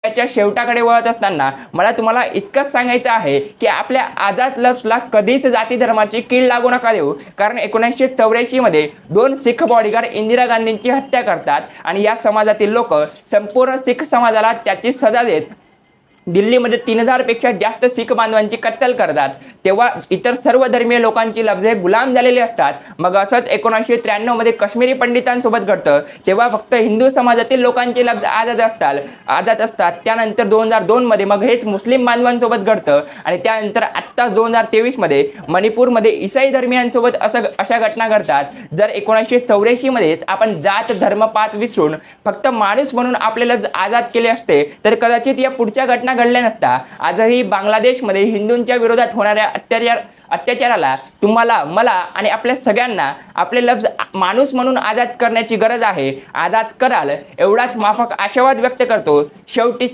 च्या शेवटाकडे वळत असताना मला तुम्हाला इतकंच सांगायचं आहे की आपल्या आझाद लफ्जला कधीच जाती धर्माची कीड लागू नका देऊ, कारण 1984 मध्ये 2 शीख बॉडीगार्ड इंदिरा गांधींची हत्या करतात आणि या समाजातील लोक संपूर्ण शीख समाजाला त्याची सजा देत दिल्लीमध्ये 3000 पेक्षा जास्त शीख बांधवांची कत्तल करतात। तेव्हा इतर सर्व धर्मीय लोकांची लफ्जे गुलाम झालेली असतात। मग असंच 1993 मध्ये काश्मीरी पंडितांसोबत घडतं, तेव्हा फक्त हिंदू समाजातील लोकांचे लफ्ज आझाद असतात। त्यानंतर 2002 मध्ये मग हेच मुस्लिम बांधवांसोबत घडतं आणि त्यानंतर आत्ताच 2023 मध्ये मणिपूरमध्ये ईसाई धर्मियांसोबत अशा घटना घडतात। जर 1984 मध्येच आपण जात धर्म पात विसरून फक्त माणूस म्हणून आपले लफ्ज आझाद केले असते तर कदाचित या पुढच्या घटना घडल्या नसता। आजही बांगलादेशमध्ये हिंदूंच्या विरोधात होणाऱ्या अत्याचाराला तुम्हाला, मला आणि आपल्या सगळ्यांना आपले लफ्ज माणूस म्हणून आझाद करण्याची गरज आहे। आझाद कराल एवढाच माफक आशावाद व्यक्त करतो। शेवटी